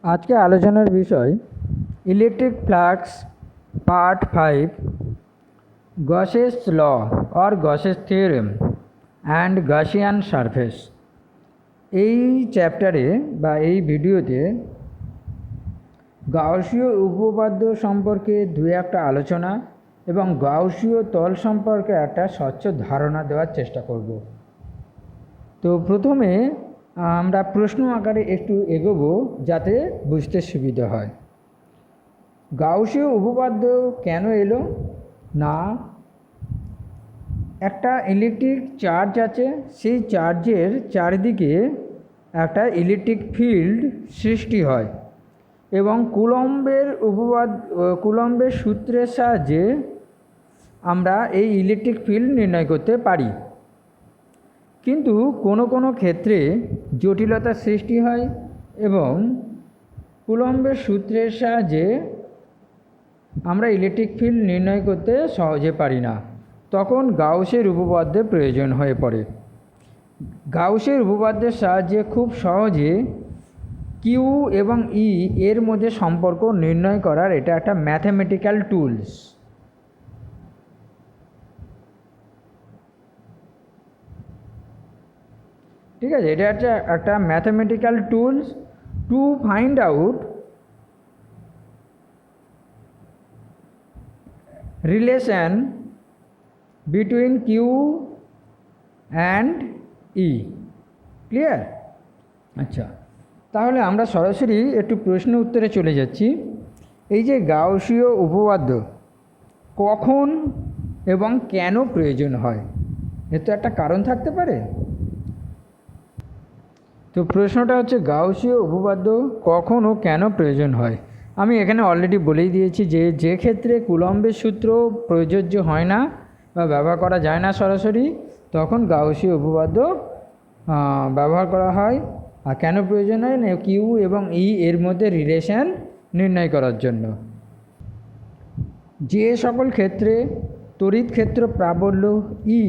আজকে আলোচনার বিষয় electric flux part 5 Gauss's law or Gauss's theorem and Gaussian surface. এই চ্যাপ্টারে বা এই ভিডিওতে গাউসীয় উপপাদ্য সম্পর্কে দু একটা আলোচনা এবং গাউসীয় তল সম্পর্কে একটা স্বচ্ছ ধারণা দেওয়ার চেষ্টা করব। তো প্রথমে আমরা প্রশ্ন আকারে একটু এগোবো যাতে বুঝতে সুবিধা হয়। গাউসীয় উপপাদ্য কেন এলো না, একটা ইলেকট্রিক চার্জ আছে, সেই চার্জের চারিদিকে একটা ইলেকট্রিক ফিল্ড সৃষ্টি হয় এবং কুলম্বের সূত্রের সাহায্যে আমরা এই ইলেকট্রিক ফিল্ড নির্ণয় করতে পারি। কিন্তু কোনো ক্ষেত্রে জটিলতার সৃষ্টি হয় এবং কুলম্বের সূত্রের সাহায্যে আমরা ইলেকট্রিক ফিল্ড নির্ণয় করতে সহজে পারি না, তখন গাউসের উপপাদ্যের প্রয়োজন হয়ে পড়ে। গাউসের উপপাদ্যের সাহায্যে খুব সহজে কিউ এবং ই এর মধ্যে সম্পর্ক নির্ণয় করার এটা একটা ম্যাথমেটিক্যাল টুলস। ঠিক আছে, এটা একটা mathematical tools to find out relation between Q and E. Clear? আচ্ছা, তাহলে আমরা সরাসরি একটু প্রশ্ন উত্তরে চলে যাচ্ছি। এই যে গাউসীয় উপপাদ্য কখন এবং কেন প্রয়োজন হয়, এর তো একটা কারণ থাকতে পারে। তো প্রশ্নটা হচ্ছে গাউসীয় উপপাদ্য কখন ও কেন প্রয়োজন হয়। আমি এখানে অলরেডি বলেই দিয়েছি যে ক্ষেত্রে কুলম্বের সূত্র প্রযোজ্য হয় না বা ব্যবহার করা যায় না সরাসরি, তখন গাউসীয় উপপাদ্য ব্যবহার করা হয়। আর কেন প্রয়োজন হয় না, কিউ এবং ই এর মধ্যে রিলেশন নির্ণয় করার জন্য। যে সকল ক্ষেত্রে তড়িৎ ক্ষেত্র প্রাবল্য ই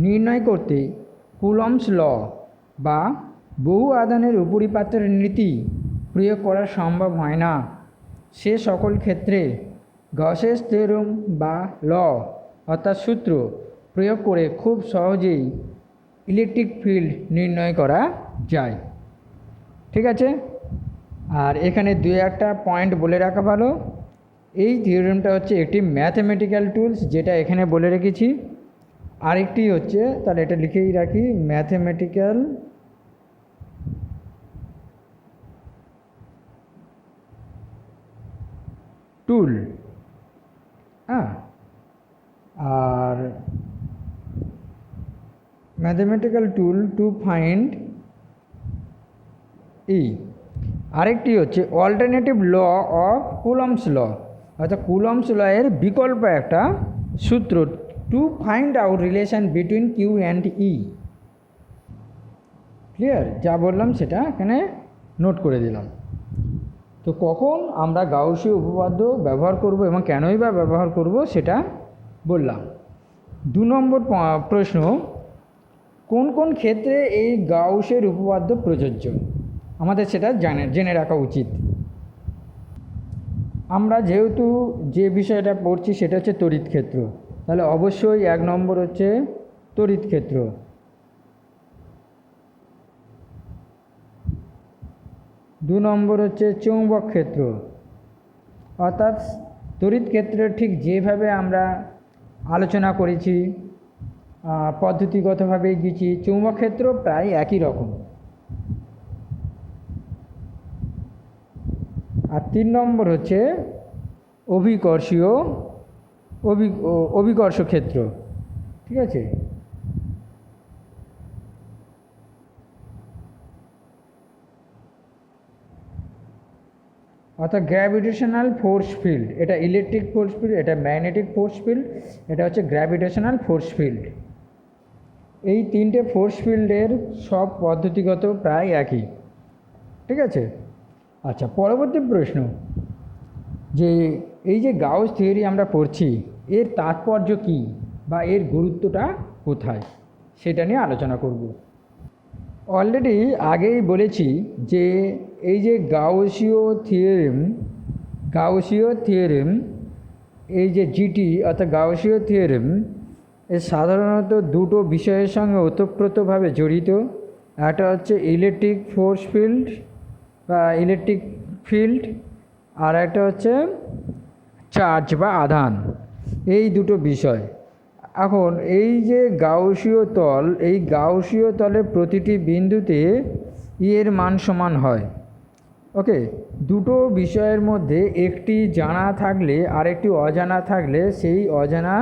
নির্ণয় করতে কুলম্বস ল বা বহু আধানের উপরিপাতের নীতি প্রয়োগ করা সম্ভব হয় না, সে সকল ক্ষেত্রে গসেস থিওরেম বা ল অর্থাৎ সূত্র প্রয়োগ করে খুব সহজেই ইলেকট্রিক ফিল্ড নির্ণয় করা যায়। ঠিক আছে, আর এখানে দু একটা পয়েন্ট বলে রাখা ভালো। এই থিওরেমটা হচ্ছে একটি ম্যাথমেটিক্যাল টুলস, যেটা এখানে বলে রেখেছি। আরেকটি হচ্ছে, তাহলে এটা লিখেই রাখি, ম্যাথমেটিক্যাল টুল। হ্যাঁ, আর mathematical tool to find E. আরেকটি হচ্ছে alternative law of Coulomb's law, অর্থাৎ কুলম্বস ল এর বিকল্প একটা সূত্র to find out relation between Q and E. Clear? যা বললাম সেটা এখানে নোট করে দিলাম। তো কখন আমরা গাউসীয় উপপাদ্য ব্যবহার করব এবং কেনই বা ব্যবহার করব সেটা বললাম। 2 নম্বর প্রশ্ন, কোন ক্ষেত্রে এই গাউসের উপপাদ্য প্রযোজ্য, আমাদের সেটা জেনে রাখা উচিত। আমরা যেহেতু যে বিষয়টা পড়ছি সেটা হচ্ছে তড়িৎ ক্ষেত্র, তাহলে অবশ্যই 1 নম্বর হচ্ছে তড়িৎ ক্ষেত্র। 2 নম্বর হচ্ছে চৌম্বক ক্ষেত্র, অর্থাৎ তড়িৎ ক্ষেত্রের ঠিক যেভাবে আমরা আলোচনা করেছি পদ্ধতিগতভাবে গেছি, চৌম্বক ক্ষেত্র প্রায় একই রকম। আর 3 নম্বর হচ্ছে অভিকর্ষ ক্ষেত্র। ঠিক আছে, অর্থাৎ গ্র্যাভিটেশনাল ফোর্স ফিল্ড, এটা ইলেকট্রিক ফোর্স ফিল্ড, এটা ম্যাগনেটিক ফোর্স ফিল্ড, এটা হচ্ছে গ্র্যাভিটেশনাল ফোর্স ফিল্ড। এই 3টে ফোর্স ফিল্ডের সব পদ্ধতিগত প্রায় একই। ঠিক আছে, আচ্ছা, পরবর্তী প্রশ্ন, যে এই যে গাউস থিওরি আমরা পড়ছি এর তাৎপর্য কী বা এর গুরুত্বটা কোথায়, সেটা নিয়ে আলোচনা করব। অলরেডি আগেই বলেছি যে এই যে গাউসীয় থিওরেম এই যে জিটি অর্থাৎ গাউসীয় থিওরেম এ সাধারণত দুটো বিষয়ের সঙ্গে ওতপ্রোতভাবে জড়িত। একটা হচ্ছে ইলেকট্রিক ফোর্স ফিল্ড বা ইলেকট্রিক ফিল্ড, আর একটা হচ্ছে চার্জ বা আধান, এই দুটো বিষয়। এখন এই যে এই গাউসীয় তলের প্রতিটি বিন্দুতে এর মান সমান হয়। ওকে, দুটো বিষয়ের মধ্যে একটি জানা থাকলে আর একটি অজানা থাকলে সেই অজানা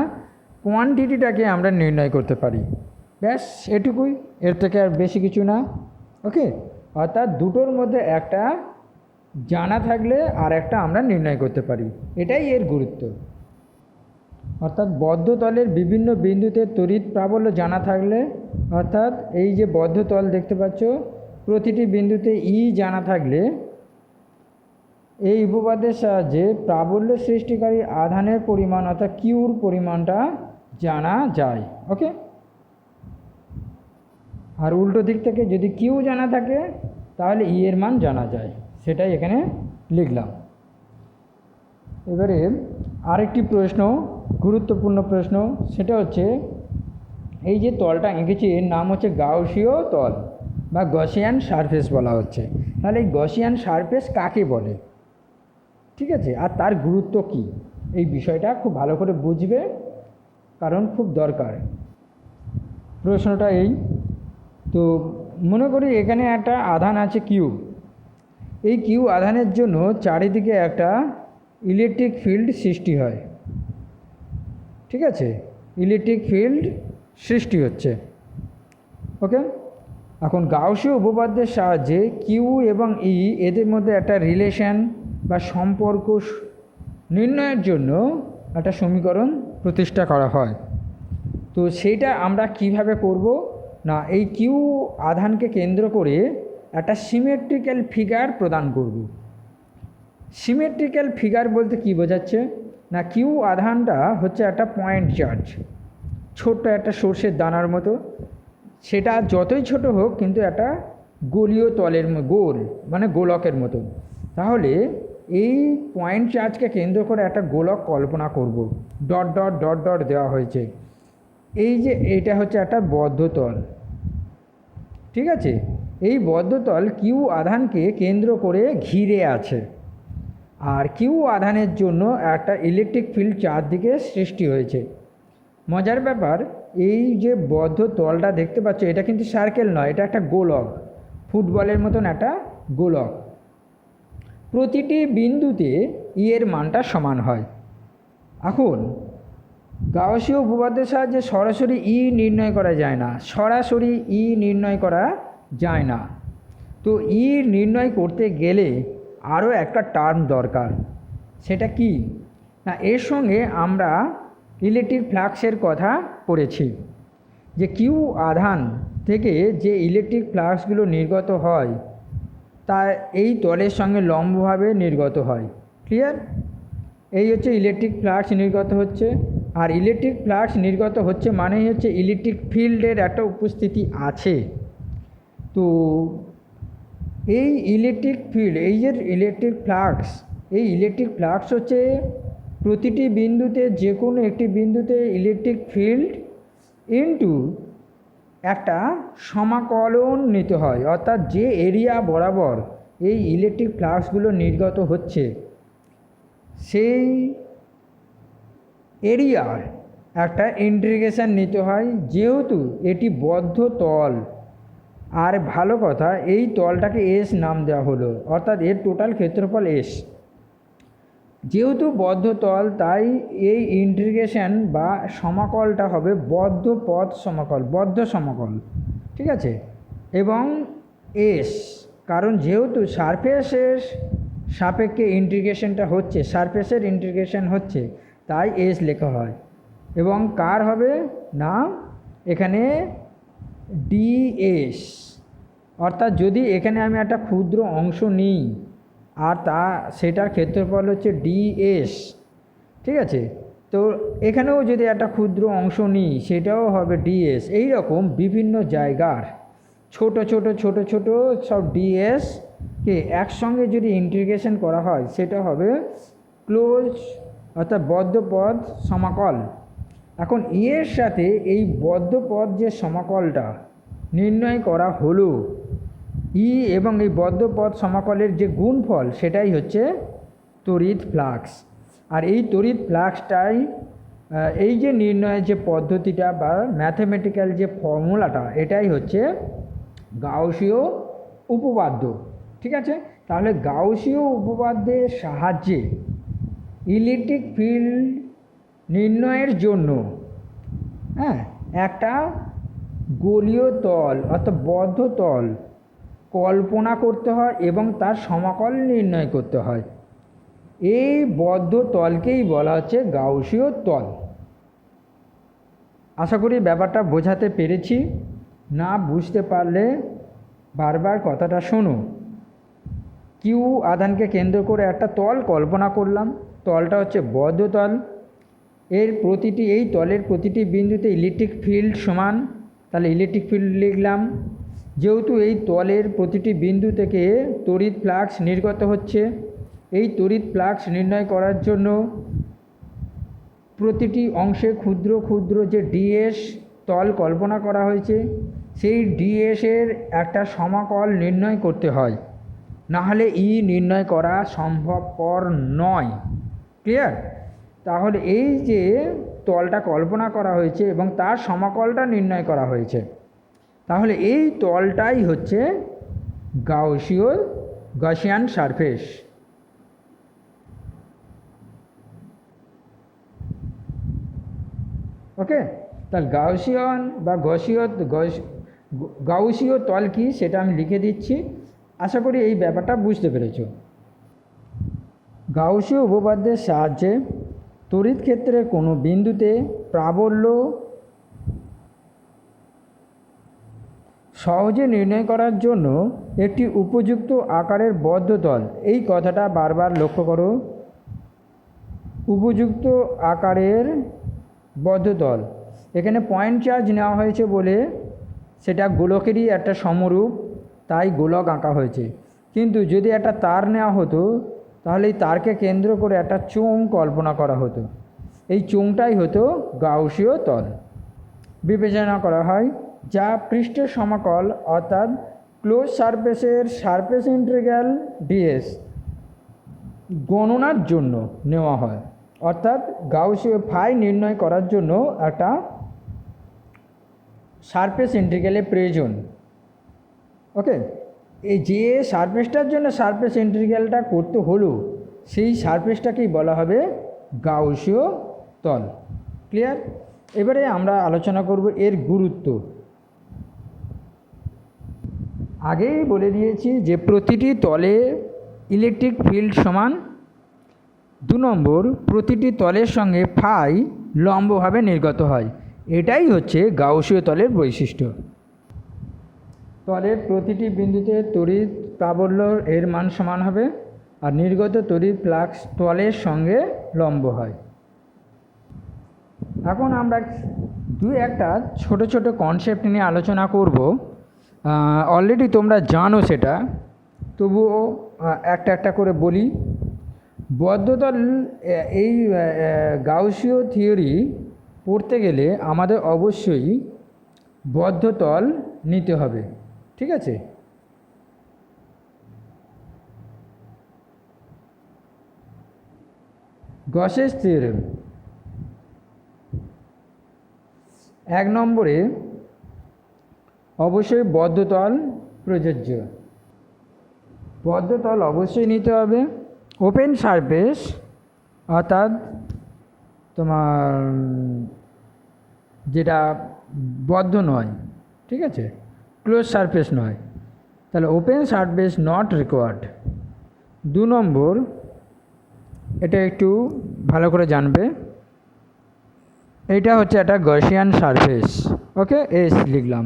কোয়ান্টিটিটাকে আমরা নির্ণয় করতে পারি। ব্যাস এটুকুই, এর থেকে আর বেশি কিছু না। ওকে, অর্থাৎ দুটোর মধ্যে একটা জানা থাকলে আর একটা আমরা নির্ণয় করতে পারি, এটাই এর গুরুত্ব। অর্থাৎ বদ্ধ তলের বিভিন্ন বিন্দুতে তড়িৎ প্রাবল্য জানা থাকলে, অর্থাৎ এই যে বদ্ধ তল দেখতে পাচ্ছ, প্রতিটি বিন্দুতে জানা থাকলে এই উপপাদ্যের সাহায্যে প্রাবল্য সৃষ্টিকারী আধানের পরিমাণ অর্থাৎ কিউর পরিমাণটা জানা যায়। ওকে, আর উল্টো দিক থেকে যদি কিউ জানা থাকে তাহলে এর মান জানা যায়, সেটাই এখানে লিখলাম। এবারে আরেকটি প্রশ্ন, গুরুত্বপূর্ণ প্রশ্ন, সেটা হচ্ছে এই যে তলটা এঁকেছি এর নাম হচ্ছে গাউসীয় তল বা গসিয়ান সারফেস বলা হচ্ছে। তাহলে এই গসিয়ান সারফেস কাকে বলে, ঠিক আছে, আর তার গুরুত্ব কি, এই বিষয়টা খুব ভালো করে বুঝবে, কারণ খুব দরকার। প্রশ্নটা এই, তো মনে করি এখানে একটা আধান আছে কিউ। এই কিউ আধানের জন্য চারিদিকে একটা ইলেকট্রিক ফিল্ড সৃষ্টি হয়, ঠিক আছে, ইলেকট্রিক ফিল্ড সৃষ্টি হচ্ছে। ওকে, এখন গাউসীয় উপপাদ্যের সাহায্যে কিউ এবং এদের মধ্যে একটা রিলেশন বা সম্পর্ক নির্ণয়ের জন্য একটা সমীকরণ প্রতিষ্ঠা করা হয়। তো সেইটা আমরা কিভাবে করব না, এই কিউ আধানকে কেন্দ্র করে একটা সিমেট্রিক্যাল ফিগার প্রদান করব। সিমেট্রিক্যাল ফিগার বলতে কি বোঝাচ্ছে না, কিউ আধানটা হচ্ছে একটা পয়েন্ট চার্জ, ছোট্ট একটা সর্ষের দানার মতো, সেটা যতই ছোট হোক কিন্তু একটা গোলীয় তলের গোল মানে গোলকের মতো। তাহলে এই পয়েন্ট চার্জকে কেন্দ্র করে একটা গোলক কল্পনা করব, ডট ডট ডট ডট দেওয়া হয়েছে। এই যে এটা হচ্ছে একটা বদ্ধ তল, ঠিক আছে, এই বদ্ধ তল কিউ আধানকে কেন্দ্র করে ঘিরে আছে, আর কিউ আধানের জন্য একটা ইলেকট্রিক ফিল্ড চারদিকে সৃষ্টি হয়েছে। মজার ব্যাপার, এই যে বদ্ধ তলটা দেখতে পাচ্ছ এটা কিন্তু সার্কেল নয়, এটা একটা গোলক, ফুটবলের মতন একটা গোলক। প্রতিটি বিন্দুতে এর মানটা সমান হয়। এখন গাউসীয় উপপাদ্যের সাহায্যে সরাসরি নির্ণয় করা যায় না, নির্ণয় করা যায় না। তো নির্ণয় করতে গেলে আরও একটা টার্ম দরকার, সেটা কি না, এর সঙ্গে আমরা ইলেকট্রিক ফ্লাক্সের কথা পড়েছি, যে কিউ আধান থেকে যে ইলেকট্রিক ফ্লাক্সগুলো নির্গত হয় তা এই তলের সঙ্গে লম্বভাবে নির্গত হয়। ক্লিয়ার? এই হচ্ছে ইলেকট্রিক ফ্লাক্স নির্গত হচ্ছে, আর ইলেকট্রিক ফ্লাক্স নির্গত হচ্ছে মানেই হচ্ছে ইলেকট্রিক ফিল্ডের একটা উপস্থিতি আছে। তো এই ইলেকট্রিক ফিল্ড, এই যে ইলেকট্রিক ফ্লাক্স হচ্ছে প্রতিটি বিন্দুতে, যে কোনো একটি বিন্দুতে ইলেকট্রিক ফিল্ড ইনটু একটা সমাকলন নিতে হয়, অর্থাৎ যে এরিয়া বরাবর এই ইলেকট্রিক ফ্লাক্সগুলো নির্গত হচ্ছে সেই এরিয়ার একটা ইন্টিগ্রেশন নিতে হয়, যেহেতু এটি বদ্ধ তল। আর ভালো কথা, এই তলটাকে এস নাম দেওয়া হলো, অর্থাৎ এর টোটাল ক্ষেত্রফল এস। যেহেতু বদ্ধ তল তাই এই ইন্টিগ্রেশন বা সমাকলটা হবে বদ্ধ সমাকল, ঠিক আছে, এবং এস, কারণ যেহেতু সারফেসের সাপেক্ষে ইন্টিগ্রেশনটা হচ্ছে, সারফেসের ইন্টিগ্রেশন হচ্ছে, তাই এস লেখা হয়। এবং কার হবে না, এখানে ডিএস, অর্থাৎ যদি এখানে আমি একটা ক্ষুদ্র অংশ নিই আর সেটার ক্ষেত্রফল হচ্ছে ডিএস, ঠিক আছে, তো এখানেও যদি একটা ক্ষুদ্র অংশ নিই সেটাও হবে ডিএস। এই রকম বিভিন্ন জায়গার ছোট ছোট ছোট ছোট সব ডিএসকে একসঙ্গে যদি ইন্টিগ্রেশন করা হয় সেটা হবে ক্লোজ অর্থাৎ বদ্ধ পদ সমাকল। এখন এর সাথে এই বদ্ধ পদ যে সমাকলটা নির্ণয় করা হলো ই এবং এই বদ্ধ পদ সমাকলের যে গুণফল সেটাই হচ্ছে তড়িৎ ফ্লাক্স। আর এই তড়িৎ ফ্লাক্সটাই এই যে নির্ণয়ের যে পদ্ধতিটা বা ম্যাথমেটিক্যাল যে ফর্মুলাটা এটাই হচ্ছে গাউসীয় উপপাদ্য। ঠিক আছে, তাহলে গাউসীয় উপপাদ্যের সাহায্যে ইলেকট্রিক ফিল্ড নির্ণয়ের জন্য একটা গোলীয় তল অর্থাৎ বদ্ধ তল কল্পনা করতে হয় এবং তার সমাকল নির্ণয় করতে হয়। এই বদ্ধ তলকেই বলা হচ্ছে গাউসীয় তল। আশা করি ব্যাপারটা বোঝাতে পেরেছি। না বুঝতে পারলে বারবার কথাটা শোনো। কিউ আধানকে কেন্দ্র করে একটা তল কল্পনা করলাম, তলটা হচ্ছে বদ্ধ তল। এই তলের প্রতিটি বিন্দুতে ইলেকট্রিক ফিল্ড সমান, তাহলে ইলেকট্রিক ফিল্ড লিখলাম। যেহেতু এই তলের প্রতিটি বিন্দু থেকে তড়িৎ ফ্লাক্স নির্গত হচ্ছে, এই তড়িৎ ফ্লাক্স নির্ণয় করার জন্য প্রতিটি অংশে ক্ষুদ্র ক্ষুদ্র যে ডিএস তল কল্পনা করা হয়েছে সেই ডিএসের একটা সমাকল নির্ণয় করতে হয়, নাহলে ই নির্ণয় করা সম্ভবপর নয়। ক্লিয়ার? তাহলে এই যে তলটা কল্পনা করা হয়েছে এবং তার সমাকলটা নির্ণয় করা হয়েছে, তাহলে এই তলটাই হচ্ছে গাউসিয়ান সারফেস। ওকে, তাহলে গাউসীয় তল কি সেটা আমি লিখে দিচ্ছি। আশা করি এই ব্যাপারটা বুঝতে পেরেছো। গাউসীয় উপপাদ্যের সাহায্যে তড়িৎ ক্ষেত্রের কোনো বিন্দুতে প্রাবল্য সহজে নির্ণয় করার জন্য একটি উপযুক্ত আকারের বদ্ধ তল, এই কথাটা বারবার লক্ষ্য করো, উপযুক্ত আকারের বদ্ধ তল। এখানে পয়েন্ট চার্জ নেওয়া হয়েছে বলে সেটা গোলকেরই একটা সমরূপ, তাই গোলক আঁকা হয়েছে। কিন্তু যদি একটা তার নেওয়া হতো তাহলে এই তারকে কেন্দ্র করে একটা চোঙ কল্পনা করা হতো, এই চোঙটাই হতো গাউসীয় তল। বিবেচনা করা হয় যা পৃষ্ঠের সমাকল অর্থাৎ ক্লোজ সারফেসের সারফেস ইন্টিগ্রাল ডিএস গণনার জন্য নেওয়া হয়, অর্থাৎ গাউসীয় ফাই নির্ণয় করার জন্য একটা সারফেস ইন্টিগ্রালের প্রয়োজন। ওকে, এই যে সারফেসটার জন্য সারফেস ইন্টিগ্রালটা করতে হলো সেই সারফেসটাকেই বলা হবে গাউসীয় তল। ক্লিয়ার? এবারে আমরা আলোচনা করব এর গুরুত্ব। আগেই বলে দিয়েছি যে প্রতিটি তলে ইলেকট্রিক ফিল্ড সমান। 2 নম্বর, প্রতিটি তলের সঙ্গে ফাই লম্বভাবে নির্গত হয়, এটাই হচ্ছে গাউসীয় তলের বৈশিষ্ট্য। তলের প্রতিটি বিন্দুতে তড়িৎ প্রাবল্য এর মান সমান হবে আর নির্গত তড়িৎ ফ্লাক্স তলের সঙ্গে লম্ব হয়। এখন আমরা একটা ছোট ছোট কনসেপ্ট নিয়ে আলোচনা করব। অলরেডি তোমরা জানো সেটা, তবুও একটা করে বলি। বদ্ধতল, এই গাউসীয় থিওরি পড়তে গেলে আমাদের অবশ্যই বদ্ধতল নিতে হবে। ঠিক আছে? গসেস থিওরেম 1 নম্বরে অবশ্যই বদ্ধতল প্রযোজ্য। বদ্ধতল অবশ্যই নিতে হবে। ওপেন সারফেস অর্থাৎ তোমার যেটা বদ্ধ নয়, ঠিক আছে, ক্লোজ সারফেস নয়, তাহলে ওপেন সারফেস নট রিকোয়ার্ড। 2 নম্বর, এটা একটু ভালো করে জানবে, এটা হচ্ছে একটা গসিয়ান সারফেস। ওকে, এস লিখলাম।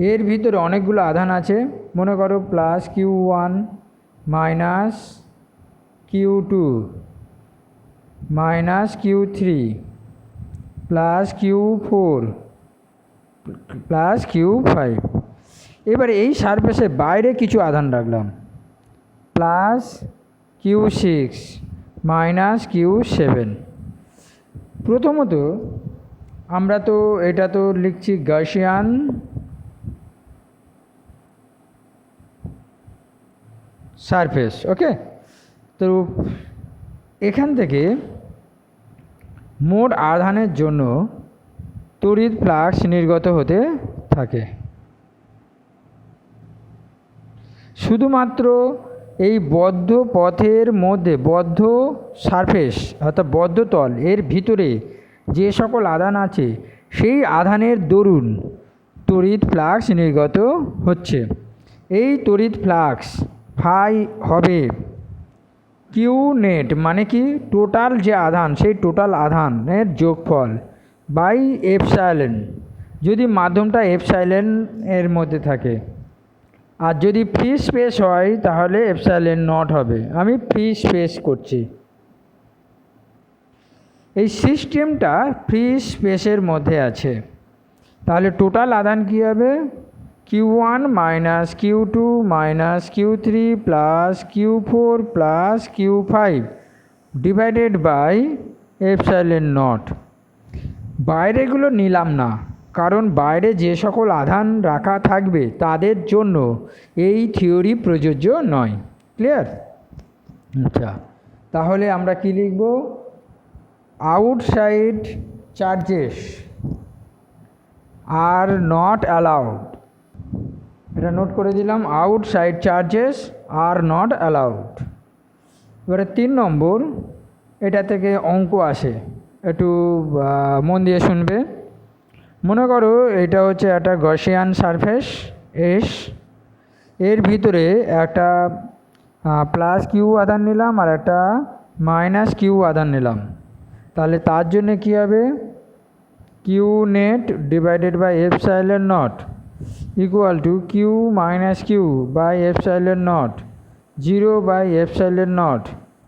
এর ভিতরে অনেকগুলো আধান আছে, মনে করো +Q1 -Q2 -Q3 +Q4 +Q5। এবারে এই সারফেসে বাইরে কিছু আধান রাখলাম, প্লাস Q6 মাইনাস Q7। প্রথমত আমরা তো এটা তো লিখছি গাউসিয়ান সারফেস, ওকে। তো এখান থেকে মোট আধানের জন্য তড়িৎ ফ্লাক্স নির্গত হতে থাকে। শুধুমাত্র এই বদ্ধ পথের মধ্যে, বদ্ধ সারফেস অর্থাৎ বদ্ধ তল এর ভিতরে যে সকল আধান আছে সেই আধানের দরুন তড়িৎ ফ্লাক্স নির্গত হচ্ছে। এই তড়িৎ ফ্লাক্স ফাই হবে কিউ নেট, মানে কি টোটাল যে আধান সেই টোটাল আধানের যোগফল বাই এপসাইলন, যদি মাধ্যমটা এপসাইলন এর মধ্যে থাকে। আর যদি ফ্রি স্পেস হয় তাহলে এপসাইলন নট হবে। আমি ফ্রি স্পেস করছি। এই সিস্টেমটা ফ্রি স্পেসের মধ্যে আছে, তাহলে টোটাল আধান কী হবে? Q1 minus Q2 minus Q3 plus Q4 plus Q5 divided by epsilon naught. বাইরেগুলো নিলাম না, কারণ বাইরে যে সকল আধান রাখা থাকবে তাদের জন্য এই থিওরি প্রযোজ্য নয়। ক্লিয়ার? আচ্ছা, তাহলে আমরা কি লিখব? Outside charges are not allowed. এটা নোট করে দিলাম, outside charges are not allowed. এবারে 3 নম্বর, এটা থেকে অঙ্ক আসে, একটু মন দিয়ে শুনবে। মনে করো এটা হচ্ছে একটা গাউসিয়ান সারফেস এস, এর ভিতরে একটা প্লাস কিউ আধান নিলাম আর একটা মাইনাস কিউ আধান নিলাম। তাহলে তার জন্য কী হবে? Q net divided by epsilon naught equal to Q minus Q by epsilon naught 0 by epsilon naught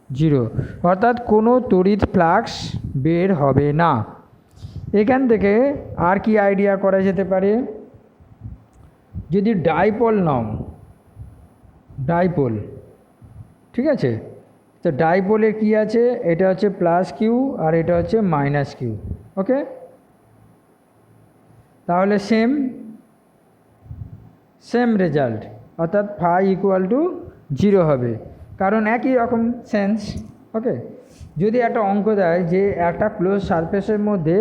0, অর্থাৎ কোনো তড়িৎ ফ্লাক্স বের হবে না। এখান থেকে আর কি আইডিয়া করা যেতে পারে? যদি ডাইপোল নাও, ডাইপোল, ঠিক আছে, তো ডাইপোলে কি আছে? এটা হচ্ছে প্লাস কিউ আর এটা হচ্ছে মাইনাস কিউ, ওকে। তাহলে সেম রেজাল্ট, অর্থাৎ ফাই ইকুয়াল টু 0 হবে, কারণ একই রকম সেন্স, ওকে। যদি একটা অঙ্ক দেয় যে একটা ক্লোজ সারফেসের মধ্যে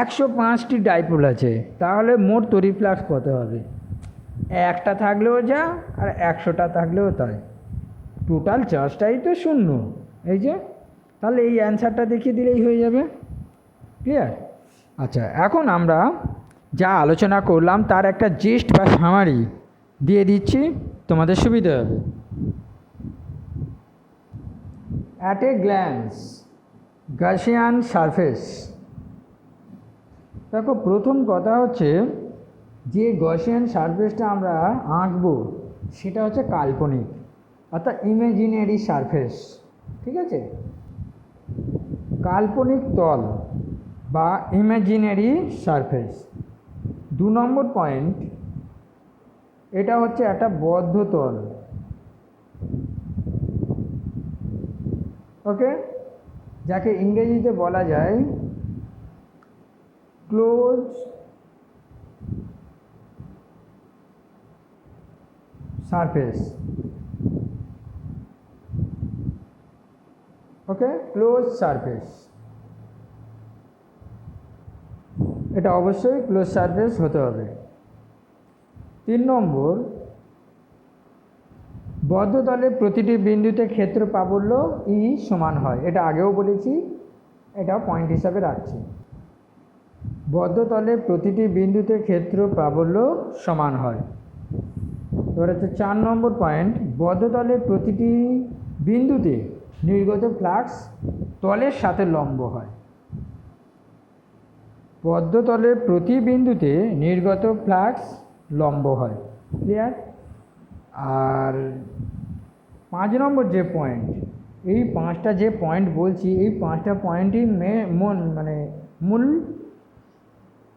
105টি ডাইপোল আছে, তাহলে মোট তড়িৎ ফ্লাক্স কত হবে? একটা থাকলেও যা আর 100টা থাকলেও তাই, টোটাল চার্জটাই তো 0। এই যে, তাহলে এই অ্যান্সারটা দেখিয়ে দিলেই হয়ে যাবে। ক্লিয়ার? আচ্ছা, এখন আমরা যা আলোচনা করলাম তার একটা জিস্ট বা সামারি দিয়ে দিচ্ছি, তোমাদের সুবিধা হবে। At a glance Gaussian surface. দেখো, প্রথম কথা হচ্ছে যে গাউসিয়ান সারফেসটা আমরা আঁকবো সেটা হচ্ছে কাল্পনিক, অর্থাৎ ইমাজিনারি সারফেস, ঠিক আছে, কাল্পনিক তল বা ইমাজিনারি সারফেস। 2 নম্বর পয়েন্ট, এটা হচ্ছে একটা বদ্ধ তল, ওকে, যাকে ইংরেজিতে বলা যায় ক্লোজ সারফেস, ওকে, ক্লোজ সারফেস। এটা অবশ্যই ক্লোজ সারফেস হতে হবে। 3 নম্বর, বদ্ধ তলে প্রতিটি বিন্দুতে ক্ষেত্র প্রাবল্য ই সমান হয়। এটা আগেও বলেছি, এটা পয়েন্ট হিসাবে রাখছি। বদ্ধ তলে প্রতিটি বিন্দুতে ক্ষেত্র প্রাবল্য সমান হয়। এবার হচ্ছে 4 নম্বর পয়েন্ট, বদ্ধ তলের প্রতিটি বিন্দুতে নির্গত ফ্লাক্স তলের সাথে লম্ব হয়। বদ্ধ তলের প্রতি বিন্দুতে নির্গত ফ্লাক্স লম্ব হয়। ক্লিয়ার? আর 5 নম্বর যে পয়েন্ট, এই 5টা যে পয়েন্ট বলছি, এই 5টা পয়েন্টই মূল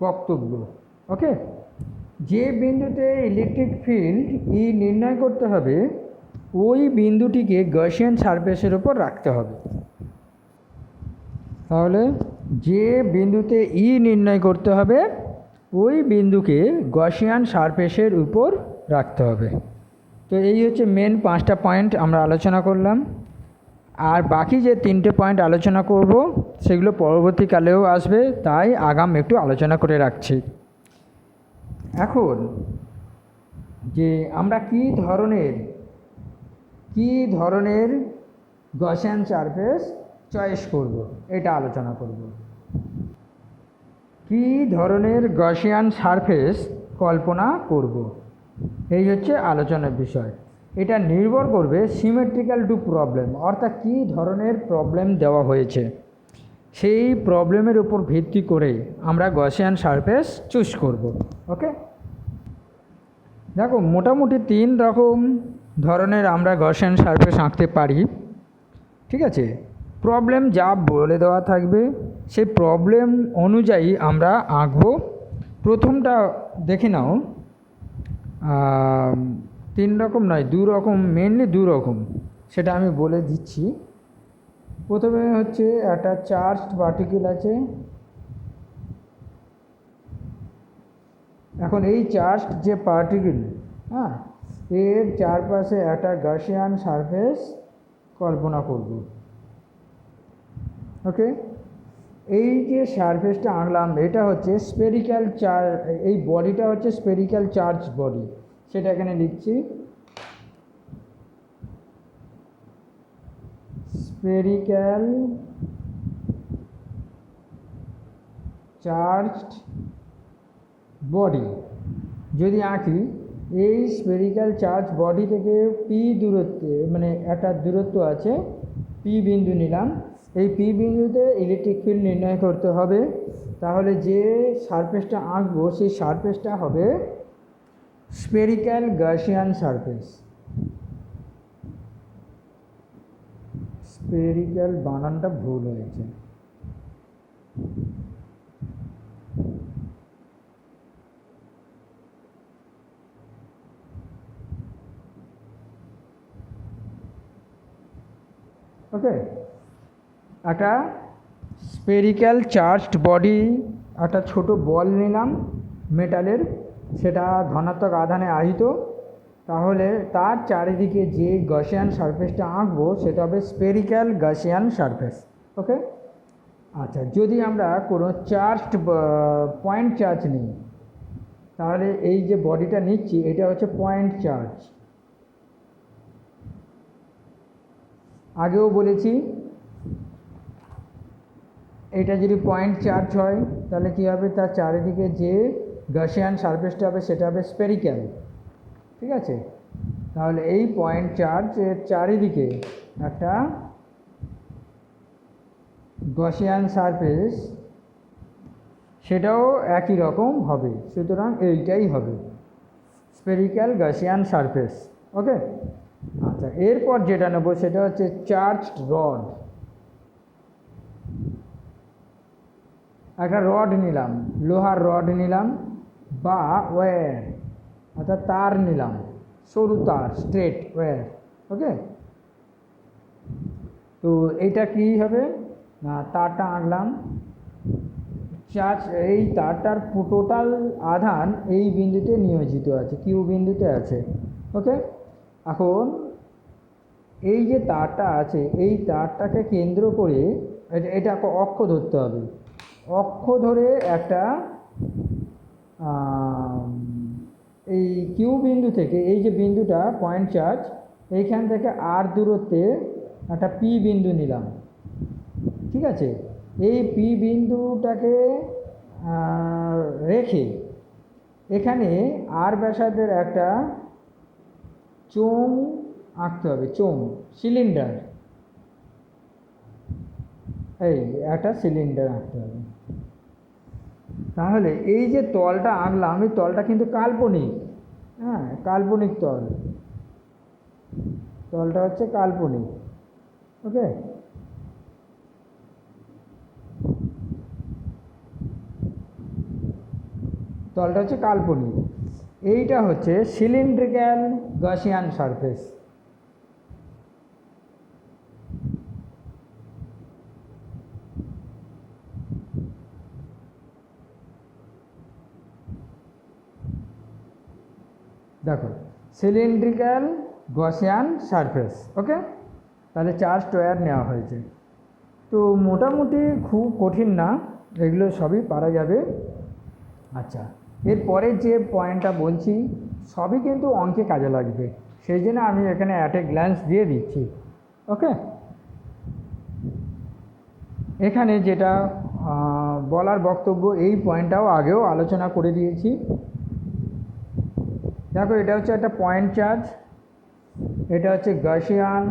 বক্তব্য, ওকে। যে বিন্দুতে ইলেকট্রিক ফিল্ড ই নির্ণয় করতে হবে ওই বিন্দুটিকে গসিয়ান সারফেসের উপর রাখতে হবে। তাহলে যে বিন্দুতে ই নির্ণয় করতে হবে ওই বিন্দুকে গসিয়ান সারফেসের উপর রাখতে হবে। তো এই হচ্ছে মেন 5টা পয়েন্ট আমরা আলোচনা করলাম। আর বাকি যে 3টে পয়েন্ট আলোচনা করব সেগুলো পরবর্তীকালেও আসবে, তাই আগাম একটু আলোচনা করে রাখছি। এখন যে আমরা কি ধরনের গসিয়ান সারফেস চয়েস করব এটা আলোচনা করব। কি ধরনের গসিয়ান সারফেস কল্পনা করব এই হচ্ছে আলোচনার বিষয়। এটা নির্ভর করবে সিমেট্রিক্যাল টু প্রবলেম, অর্থাৎ কী ধরনের প্রবলেম দেওয়া হয়েছে সেই প্রবলেমের উপর ভিত্তি করে আমরা গসিয়ান সারফেস চুজ করব। ওকে, দেখো মোটামুটি 3 রকম ধরনের আমরা গসিয়ান সারফেস আঁকতে পারি। ঠিক আছে, প্রবলেম যা বলে দেওয়া থাকবে সেই প্রবলেম অনুযায়ী আমরা আঁকব। প্রথমটা দেখে নাও, 3 রকম নয় 2 রকম, মেনলি 2 রকম, সেটা আমি বলে দিচ্ছি। প্রথমে হচ্ছে একটা চার্জড পার্টিকেল আছে। এখন এই চার্জড যে পার্টিকেল, এর চারপাশে একটা গসিয়ান সারফেস কল্পনা করব। ওকে, এই যে সারফেসটা আঁকলাম এটা হচ্ছে স্পেরিক্যাল চার্জ, এই বডিটা হচ্ছে স্পেরিক্যাল চার্জ বডি, সেটা এখানে লিখছি। স্পেরিক্যাল চার্জড বডি যদি আঁকি, এই স্পেরিক্যাল চার্জ বডি থেকে পি দূরত্বে, মানে একটা দূরত্ব আছে, পি বিন্দু নিলাম। এই পি বিন্দুতে ইলেকট্রিক ফিল্ড নির্ণয় করতে হবে। তাহলে যে সারফেসটা আঁকবো সেই সারফেসটা হবে স্পেরিক্যাল গসিয়ান সারফেস। স্পেরিক্যাল বানানটা ভুল হয়েছে। ওকে, একটা স্পেরিক্যাল চার্জড বডি, একটা ছোট বল নিলাম মেটালের, সেটা ধনাত্মক আধানে আহিত। তাহলে তার চারিদিকে যে গসিয়ান সারফেসটা আঁকবো সেটা হবে স্পেরিক্যাল গসিয়ান সারফেস। ওকে, আচ্ছা, যদি আমরা কোনো চার্জড পয়েন্ট চার্জ নিই, তাহলে এই যে বডিটা নিচ্ছি এটা হচ্ছে পয়েন্ট চার্জ। আগেও বলেছি এটা যদি পয়েন্ট চার্জ হয় তাহলে কী হবে, তার চারিদিকে যে গসিয়ান সারফেসটা হবে সেটা হবে স্পেরিক্যাল। ঠিক আছে, তাহলে এই পয়েন্ট চার্জের চারিদিকে একটা গসিয়ান সারফেস, সেটাও একই রকম হবে। সুতরাং এইটাই হবে স্পেরিক্যাল গসিয়ান সারফেস। ওকে, আচ্ছা, এরপর যেটা নেব সেটা হচ্ছে চার্জড রড। একটা রড নিলাম, লোহার রড নিলাম বা ওয়্যার অর্থাৎ তার নিলাম, সরু তার, স্ট্রেট ওয়্যার। ওকে, তো এইটা কি হবে না, তারটা আঁকলাম, চার্জ, এই তারটার টোটাল আধান এই বিন্দুতে নিয়োজিত আছে, কিউ বিন্দুতে আছে। ওকে, এখন এই যে তারটা আছে এই তারটাকে কেন্দ্র করে এটা অক্ষ ধরতে হবে। অক্ষ ধরে একটা এই কিউ বিন্দু থেকে, এই যে বিন্দুটা পয়েন্ট চার্জ, এইখান থেকে আর দূরত্বে একটা পি বিন্দু নিলাম। ঠিক আছে, এই পি বিন্দুটাকে রেখে এখানে আর ব্যাসার্ধের একটা চোঙ আঁকতে হবে, চোঙ, সিলিন্ডার, এই একটা সিলিন্ডার আঁকতে হবে। তাহলে এই যে তলটা আঁকলাম এই তলটা কিন্তু কাল্পনিক, কাল্পনিক তল, তলটা হচ্ছে কাল্পনিক। ওকে, তলটা হচ্ছে কাল্পনিক। এইটা হচ্ছে সিলিন্ড্রিক্যাল গসিয়ান সারফেস। দেখো সিলিন্ড্রিক্যাল গসিয়ান সারফেস, ওকে। তাহলে 4 স্কোয়ার নেওয়া হয়েছে। তো মোটামুটি খুব কঠিন না, এগুলো সবই পারা যাবে। আচ্ছা, এরপরে যে পয়েন্টটা বলছি সবই কিন্তু অঙ্কে কাজে লাগবে, সেই জন্য আমি এখানে অ্যাট এ গ্ল্যান্স দিয়ে দিচ্ছি, ওকে। এখানে যেটা বলার বক্তব্য, এই পয়েন্টটাও আগেও আলোচনা করে দিয়েছি। দেখো এটা হচ্ছে একটা পয়েন্ট চার্জ, এটা হচ্ছে গসিয়ান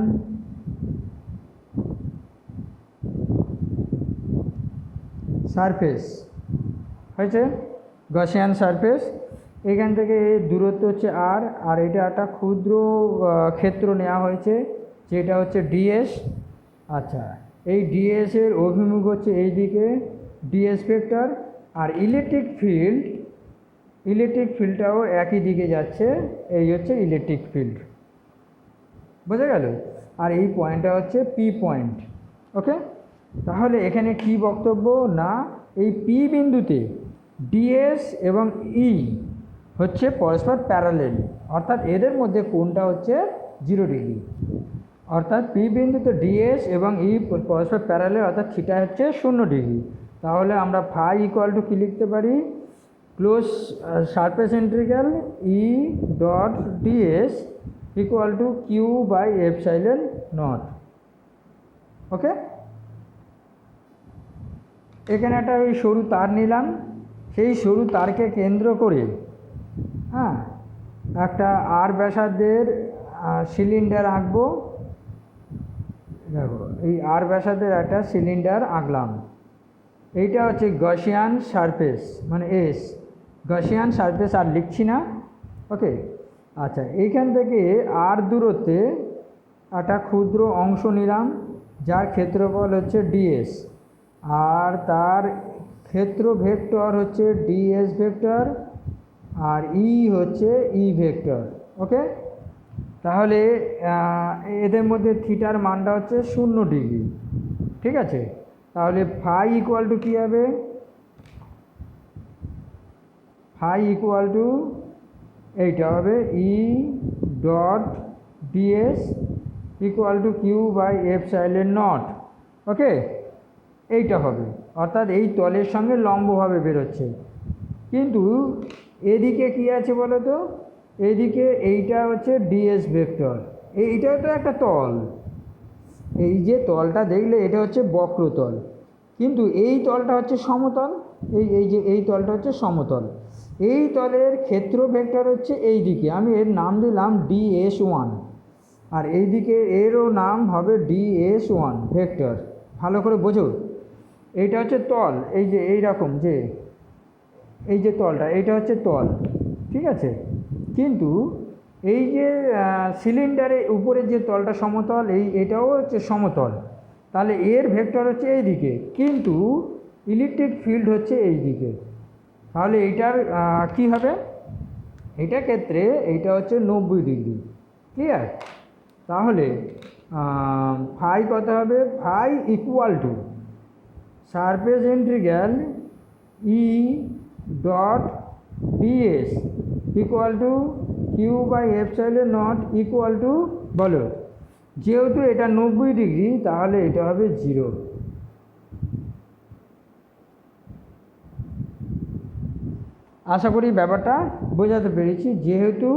সারফেস, হয়েছে গসিয়ান সারফেস। এখান থেকে দূরত্ব হচ্ছে আর এটা একটা ক্ষুদ্র ক্ষেত্র নেওয়া হয়েছে যেটা হচ্ছে ডিএস। আচ্ছা, এই ডিএস এর অভিমুখ হচ্ছে এই দিকে, ডিএস ভেক্টর। আর ইলেকট্রিক ফিল্ডটাও একই দিকে যাচ্ছে, এই হচ্ছে ইলেকট্রিক ফিল্ড, বোঝা গেল। আর এই পয়েন্টটা হচ্ছে পি পয়েন্ট, ওকে। তাহলে এখানে কি বক্তব্য, না এই পি বিন্দুতে ডিএস এবং ই হচ্ছে পরস্পর প্যারালেল, অর্থাৎ এদের মধ্যে কোণটা হচ্ছে 0 ডিগ্রি। অর্থাৎ পি বিন্দুতে ডিএস এবং ই পরস্পর প্যারালেল, অর্থাৎ থিটা হচ্ছে 0 ডিগ্রি। তাহলে আমরা ফাই ইকুয়াল টু কী লিখতে পারি, close surface integral E dot DS equal to Q by epsilon naught, okay. এখানে একটা ওই সরু তার নিলাম, সেই সরু তারকে কেন্দ্র করে একটা আর ব্যাসার্ধের সিলিন্ডার আঁকবো। দেখো এই আর ব্যাসার্ধের একটা সিলিন্ডার আঁকলাম। এইটা হচ্ছে গসিয়ান সারফেস, মানে এস গসিয়ান সারফেস, আর লিখছি না, ওকে। আচ্ছা, এইখান থেকে আর দূরত্বে একটা ক্ষুদ্র অংশ নিলাম যার ক্ষেত্রফল হচ্ছে ডিএস, আর তার ক্ষেত্র ভেক্টর হচ্ছে ডিএস ভেক্টর, আর ই হচ্ছে ই ভেক্টর, ওকে। তাহলে এদের মধ্যে থিটার মানটা হচ্ছে 0 ডিগ্রি, ঠিক আছে। তাহলে ফাই ইকুয়াল টু কী হবে, ফাই ইকুয়াল টু এইটা হবে E dot DS equal to Q by epsilon naught, okay. এইটা হবে, অর্থাৎ এই তলের সঙ্গে লম্বভাবে বেরোচ্ছে। কিন্তু এদিকে কি আছে বলো তো, এদিকে এইটা হচ্ছে ডিএস ভেক্টর, এইটাও তো একটা তল। এই যে তলটা দেখলে এটা হচ্ছে বক্রতল, কিন্তু এই তলটা হচ্ছে সমতল, এই তলটা হচ্ছে সমতল। এই তলের ক্ষেত্র ভেক্টর হচ্ছে এই দিকে, আমি এর নাম দিলাম DS1, আর এই দিকে এরও নাম হবে DS1 ভেক্টর। ভালো করে বোঝো, এইটা হচ্ছে তল, এই যে এইরকম যে এই যে তলটা, এইটা হচ্ছে তল, ঠিক আছে। কিন্তু এই যে সিলিন্ডারের উপরে যে তলটা সমতল, এটাও হচ্ছে সমতল, তাহলে এর ভেক্টর হচ্ছে এই দিকে, কিন্তু ইলেকট্রিক ফিল্ড হচ্ছে এই দিকে। তাহলে এইটার কি হবে, এইটার ক্ষেত্রে এইটা হচ্ছে 90 ডিগ্রি, ক্লিয়ার। তাহলে ফাই কত হবে, phi equal to surface integral E dot DS equal to Q by epsilon naught equal to, বলো, যেহেতু এটা 90 ডিগ্রি তাহলে এটা হবে 0। আশা করি ব্যাপারটা বোঝাতে পেরেছি, যেহেতু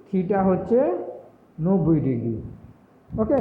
থিটা হচ্ছে 90 ডিগ্রি, ওকে।